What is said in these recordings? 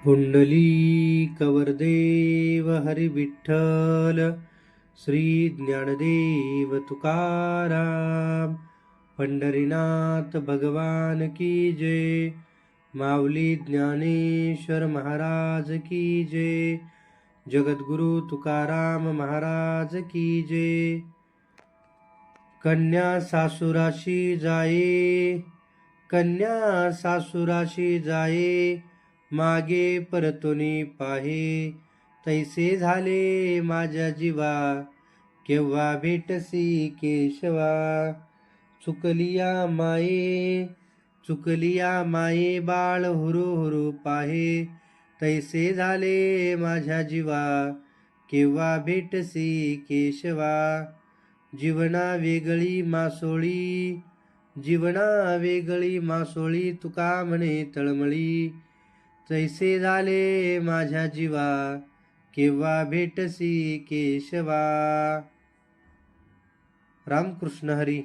पुंडलीकवरदेव हरी विठ्ठल, श्री ज्ञानदेव तुकाराम, पंढरीनाथ भगवान की जय, माऊली ज्ञानेश्वर महाराज की जय, जगद्गुरु तुकाराम महाराज की जय। कन्या सासुराशी जाये, कन्या सासुराशी जाये, मागे परतुनी पाहे, तैसे झाले माझ्या जीवा, केव्हा भेटसी केशवा। चुकलिया माये, चुकलिया माये, बाळ हुरु हुरु पाहे, तैसे झाले माझ्या जीवा, केव्हा भेटसी केशवा। जीवना वेगळी मासोळी, जीवना वेगळी मासोळी, तुका म्हणे तळमळी, तैसे झाले माझ्या जीवा, केव्हा भेटसी केशवा। रामकृष्ण हरी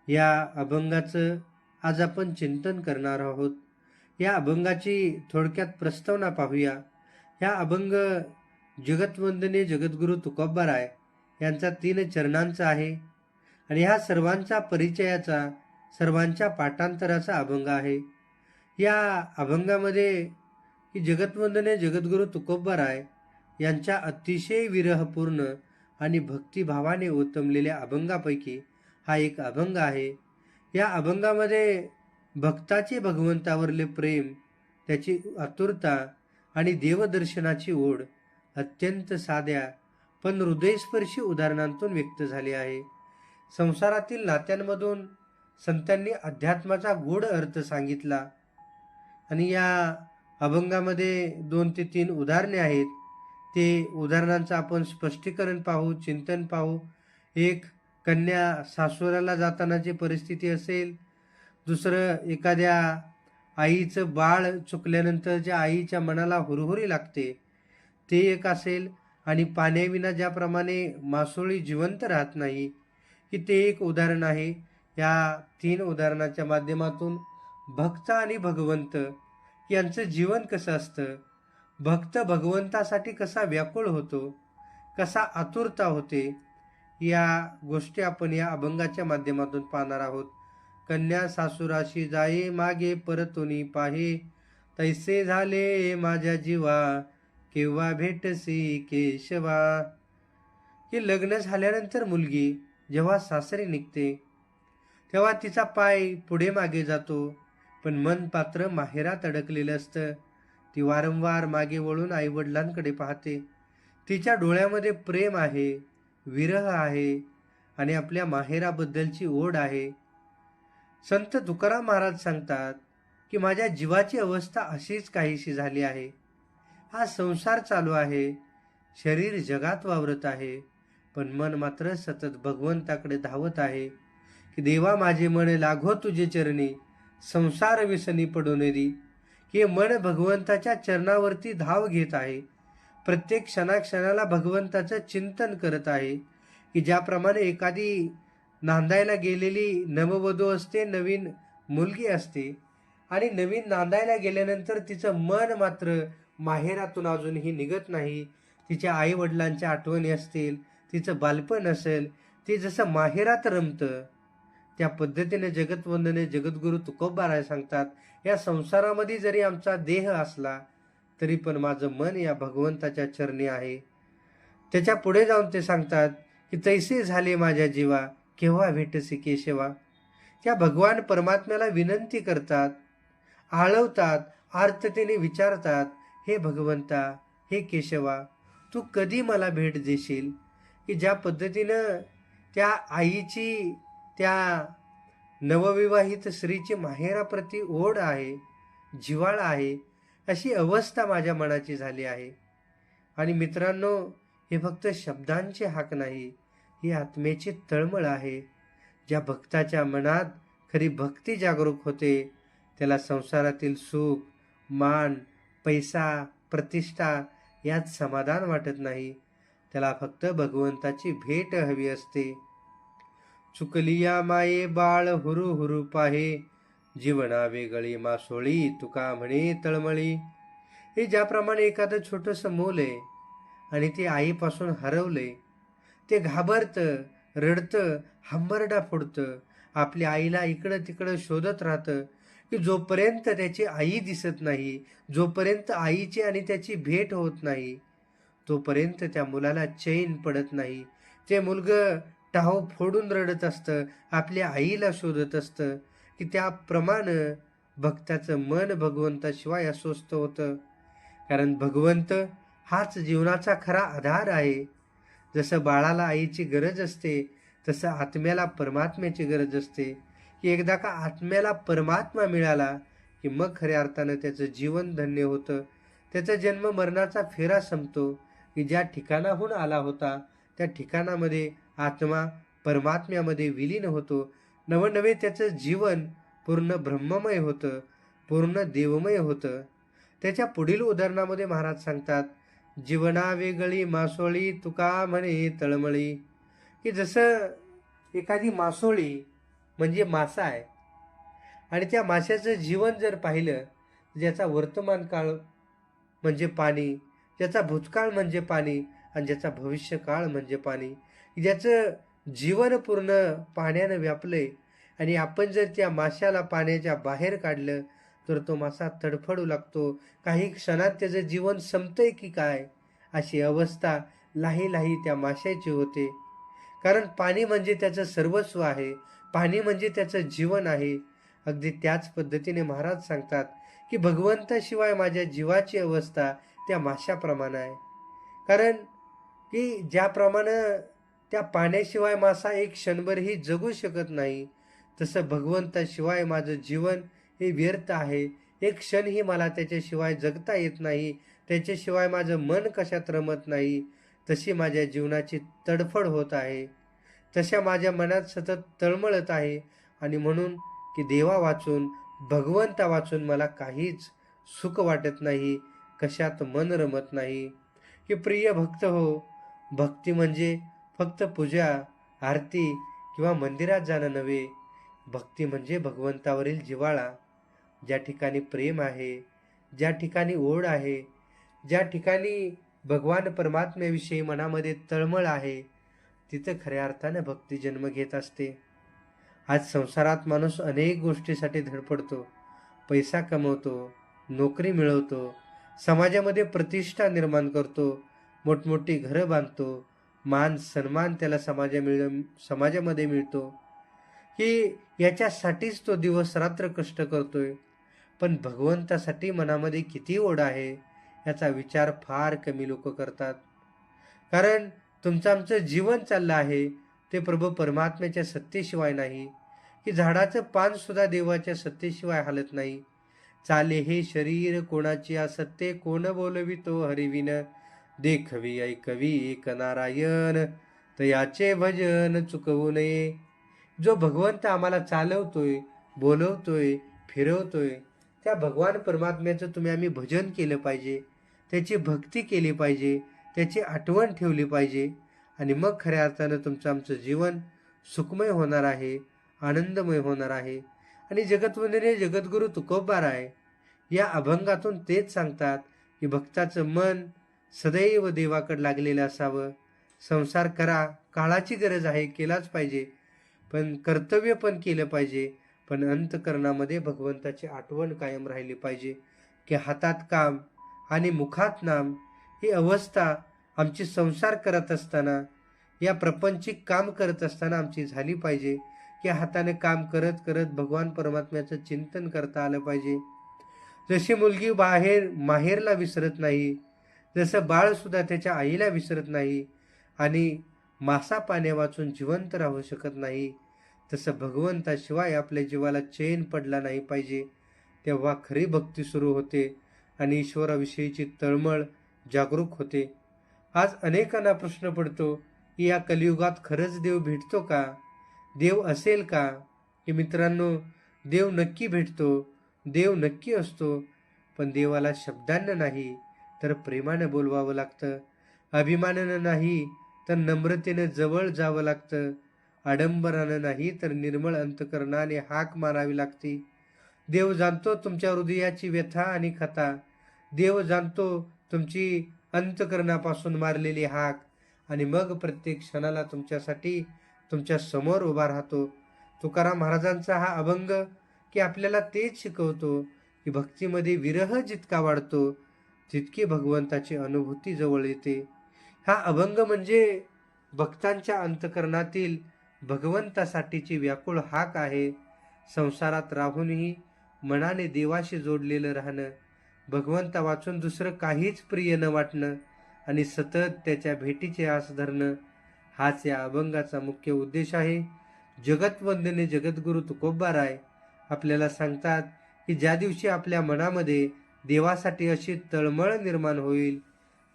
या अभंगाचं आज आपण चिंतन करणार आहोत। या अभंगाची थोडक्यात प्रस्तावना पाहूया। या अभंग जगतवंदने जगद्गुरु तुकोबाराय यांचा 3 चरणांचा आहे आणि ह्या सर्वांचा परिचयाचा, सर्वांच्या पाठांतराचा अभंग आहे। या अभंगामध्ये जगतवंदने जगद्गुरु तुकोबाराय यांच्या अतिशय विरहपूर्ण आणि भक्तिभावाने ओतमलेल्या अभंगापैकी हा एक अभंग आहे। या अभंगामध्ये भक्ताचे भगवंतावरले प्रेम, त्याची आतुरता आणि देवदर्शनाची ओढ अत्यंत साध्या पण हृदयस्पर्शी उदाहरणांतून व्यक्त झाली आहे। संसारातील नात्यांमधून संतांनी अध्यात्माचा गूढ अर्थ सांगितला आणि या अभंगामध्ये 2 ते 3 उदाहरणे आहेत। ते उदाहरणांचं आपण स्पष्टीकरण पाहू, चिंतन पाहू। एक, कन्या सासुराला जातानाची परिस्थिती असेल। दुसरं, एखाद्या आईचं बाळ चुकल्यानंतर ज्या आईच्या मनाला हुरहुरी लागते ते एक असेल। आणि पाण्याविना ज्याप्रमाणे मासोळी जिवंत राहत नाही, की ते एक उदाहरण आहे। या 3 उदाहरणाच्या माध्यमातून भक्त आणि भगवंत यांचं जीवन कसं असतं, भक्त भगवंतासाठी कसा व्याकुळ होतो, कसा आतुरता होते, या गोष्टी आपण या अभंगाच्या माध्यमातून पाहणार आहोत। कन्या सासुराशी जाये, मागे परतुनी पाहे, तैसे झाले माझ्या जीवा, केव्हा भेटसी केशवा। की लग्न झाल्यानंतर मुलगी जेव्हा सासरी निघते तेव्हा तिचा पाय पुढे मागे जातो, पण मन पात्र माहेरात अडकलेलं असतं। ती वारंवार मागे वळून आईवडिलांकडे पाहते। तिच्या डोळ्यामध्ये प्रेम आहे, विरह आहे आणि आपल्या माहेराबद्दलची ओढ आहे। संत तुकाराम महाराज सांगतात की माझ्या जीवाची अवस्था अशीच काहीशी झाली आहे। हा संसार चालू आहे, शरीर जगात वावरत आहे, पण मन मात्र सतत भगवंताकडे धावत आहे की देवा माझे मन लागो तुझे चरणी, संसार विसनी पडू नये। हे मन भगवंताच्या चरणावरती धाव घेत आहे, प्रत्येक क्षणाक्षणाला भगवंताचं चिंतन करत आहे। की ज्याप्रमाणे एखादी नांदायला गेलेली नववधू असते, नवीन मुलगी असते आणि नवीन नांदायला गेल्यानंतर तिचं मन मात्र माहेरातून अजूनही निघत नाही। तिच्या आई वडिलांच्या आठवणी असतील, तिचं बालपण असेल, ते जसं माहेरात रमतं, त्या पद्धतीने जगतवंदने जगद्गुरु तुकोबाराय सांगतात, या संसारामध्ये जरी आमचा देह असला तरी पण माझं मन या भगवंताच्या चरणी आहे। त्याच्या पुढे जाऊन ते सांगतात की तैसे झाले माझ्या जीवा, केव्हा भेटसी केशवा। त्या भगवान परमात्म्याला विनंती करतात, आळवतात, आर्ततेने विचारतात, हे भगवंता, हे केशवा, तू कधी मला भेट देशील। की ज्या पद्धतीनं त्या आईची, त्या नवविवाहित स्त्रीची माहेराप्रती ओढ आहे, जिव्हाळा आहे, अशी अवस्था माझ्या मनाची झाली आहे। आणि मित्रांनो, हे फक्त शब्दांची हाक नाही, ही आत्म्याची तळमळ आहे। ज्या भक्ताच्या मनात खरी भक्ती जागरूक होते त्याला संसारातील सुख, मान, पैसा, प्रतिष्ठा यात समाधान वाटत नाही, त्याला फक्त भगवंताची भेट हवी असते। चुकलिया माये, बाळ हुरु हुरु पाहे, जीवना वेगळी मासोळी, तुका म्हणे तळमळी। हे ज्याप्रमाणे एखादं छोटंसं मूल आहे आणि ते आईपासून हरवलंय, ते घाबरतं, रडतं, हंबरडा फोडतं, आपल्या आईला इकडं तिकडं शोधत राहतं, की जोपर्यंत त्याची आई दिसत नाही, जोपर्यंत आईची आणि त्याची भेट होत नाही, तोपर्यंत त्या मुलाला चैन पडत नाही. ते मुलगं टाहो फोडून रडत असतं, आपल्या आईला शोधत असतं, की त्याप्रमाणे भक्ताचं मन भगवंताशिवाय अस्वस्थ होतं. कारण भगवंत हाच जीवनाचा खरा आधार आहे. जसं बाळाला आईची गरज असते, तसं आत्म्याला परमात्म्याची गरज असते, की एकदा का आत्म्याला परमात्मा मिळाला, की मग खऱ्या अर्थानं त्याचं जीवन धन्य होतं. त्याचा जन्म मरणाचा फेरा संपतो, की ज्या ठिकाणाहून आला होता, त्या ठिकाणामध्ये आत्मा परमात्म्यामध्ये विलीन होतो. नवनवे त्याचं जीवन पूर्ण ब्रह्ममय होतं, पूर्ण देवमय होतं. त्याच्या पुढील उदाहरणामध्ये महाराज सांगतात, जीवना वेगळी मासोळी तुका म्हणे तळमळी, की जसं एखादी मासोळी म्हणजे मासा आहे आणि त्या माशाचं जीवन जर पाहिलं, ज्याचा वर्तमान काळ म्हणजे पाणी, ज्याचा भूतकाळ म्हणजे पाणी आणि ज्याचा भविष्यकाळ म्हणजे पाणी, ज्याचं जीवन पूर्ण पाण्यानं व्यापलंय आणि आपण जर त्या माशाला पाण्याच्या बाहेर काढलं, तर तो मासा तडफडू लागतो. काही क्षणात त्याचं जीवन संपतंय की काय, अशी अवस्था लाही त्या माशाची होते. कारण पाणी म्हणजे त्याचं सर्वस्व आहे. पाणी म्हणजे त्याचं जीवन आहे. अगदी त्याच पद्धतीने महाराज सांगतात, की भगवंताशिवाय माझ्या जीवाची अवस्था त्या माशाप्रमाणे आहे. कारण की ज्याप्रमाणे त्या पाण्याशिवाय मासा एक क्षणभरही जगू शकत नाही, तसं भगवंताशिवाय माझं जीवन हे व्यर्थ आहे. एक क्षणही मला त्याच्याशिवाय जगता येत नाही. त्याच्याशिवाय माझं मन कशात रमत नाही. तशी माझ्या जीवनाची तडफड होत आहे. तशा माझ्या मनात सतत तळमळत आहे आणि म्हणून की देवा वाचून, भगवंता वाचून मला काहीच सुख वाटत नाही, कशात मन रमत नाही. की प्रिय भक्त हो, भक्ती म्हणजे फक्त पूजा, आरती किंवा मंदिरात जाणं नव्हे. भक्ती म्हणजे भगवंतावरील जिव्हाळा. ज्या ठिकाणी प्रेम आहे, ज्या ठिकाणी ओढ आहे, ज्या ठिकाणी भगवान परमात्म्याविषयी मनामध्ये तळमळ आहे, तिथं खऱ्या अर्थानं भक्ती जन्म घेत असते. आज संसारात माणूस अनेक गोष्टीसाठी धडपडतो. पैसा कमवतो, नोकरी मिळवतो, समाजामध्ये प्रतिष्ठा निर्माण करतो, मोठमोठी घरं बांधतो, मान सन्मान त्याला समाजामध्ये मिळतो, की याच्यासाठीच तो दिवस रात्र कष्ट करतोय. पण भगवंतासाठी मनामध्ये किती ओढ आहे, याचा विचार फार कमी लोक करतात. कारण तुमचं आमचं जीवन चाललं आहे ते प्रभू परमात्म्याच्या सत्तेशिवाय नाही, की झाडाचं पान सुद्धा देवाच्या सत्तेशिवाय हालत नाही. चाले हे शरीर कोणाची असत्ते, कोण बोलवितो हरिविन, देखवी ऐकवी एक नारायण, तयाचे भजन चुकवू नये. जो भगवंत आम्हाला चालवतोय, बोलवतोय, फिरवतोय, त्या भगवान परमात्म्याचं आम्ही भजन केलं पाहिजे, त्याची भक्ती केली पाहिजे, त्याची आठवण ठेवली पाहिजे आणि मग खऱ्या अर्थानं तुमचं आमचं जीवन सुखमय होणार आहे, आनंदमय होणार आहे. आणि जगतवंदनीय जगद्गुरु तुकोबाराय या अभंगातून तेच सांगतात, की भक्ताचं मन सदैव देवाकडे लागलेलं असावं. संसार करा, काळाची गरज आहे, केलाच पाहिजे, पण कर्तव्य पण केलं पाहिजे. पण अंतःकरणामध्ये भगवंताची आठवण कायम राहिली पाहिजे, की हातात काम आणि मुखात नाम ही अवस्था आमची संसार करत असताना, या प्रपंचिक काम करत असताना आमची झाली पाहिजे, की हाताने काम करत करत भगवान परमात्म्याचं चिंतन करता आलं पाहिजे. जशी मुलगी माहेरला विसरत नाही, जसं बाळ सुद्धा त्याच्या आईला विसरत नाही आणि मासा पाण्या वाचून जिवंत राहू शकत नाही, तसं भगवंताशिवाय आपल्या जीवाला चैन पडला नाही पाहिजे. तेव्हा खरी भक्ती सुरू होते आणि ईश्वराविषयीची तळमळ जागरूक होते. आज अनेकांना प्रश्न पडतो, की या कलियुगात खरंच देव भेटतो का? देव असेल का? की मित्रांनो, देव नक्की भेटतो, देव नक्की असतो, पण देवाला शब्दांना नाही तर प्रेमानं बोलवावं लागतं, अभिमानानं नाही तर नम्रतेनं जवळ जावं लागतं, आडंबरानं नाही तर निर्मळ अंतकरणाने हाक मारावी लागते. देव जाणतो तुमच्या हृदयाची व्यथा आणि कथा. देव जाणतो तुमची अंतकरणापासून मारलेली हाक, आणि मग प्रत्येक क्षणाला तुमच्यासाठी तुमच्या समोर उभा राहतो. तुकाराम महाराजांचा हा अभंग की आपल्याला तेच शिकवतो की भक्तीमध्ये विरह जितका वाढतो तितकी भगवंताची अनुभूती जवळ येते. हा अभंग म्हणजे भक्तांच्या अंतकरणातील भगवंतासाठीची व्याकुळ हाक आहे. संसारात राहूनही मनाने देवाशी जोडलेलं राहणं, भगवंता वाचून दुसरं काहीच प्रिय न वाटणं आणि सतत त्याच्या भेटीचे आस धरणं, हाच या अभंगाचा मुख्य उद्देश आहे. जगतवंदने जगद्गुरु तुकोबाराय आपल्याला सांगतात की ज्या दिवशी आपल्या मनामध्ये देवासाठी अशी तळमळ निर्माण होईल,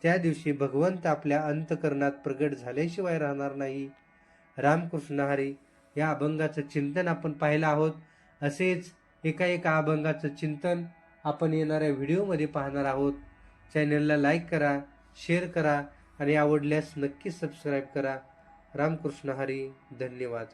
त्या दिवशी भगवंत आपल्या अंतकरणात प्रगट झाल्याशिवाय राहणार नाही. रामकृष्ण हरी. या अभंगाचं चिंतन आपण पाहिलं आहोत. असेच एका अभंगाचं चिंतन आपण येणाऱ्या व्हिडिओमध्ये पाहणार आहोत. चॅनलला लाईक करा, शेअर करा आणि आवडल्यास नक्की सबस्क्राईब करा. रामकृष्ण हरी. धन्यवाद.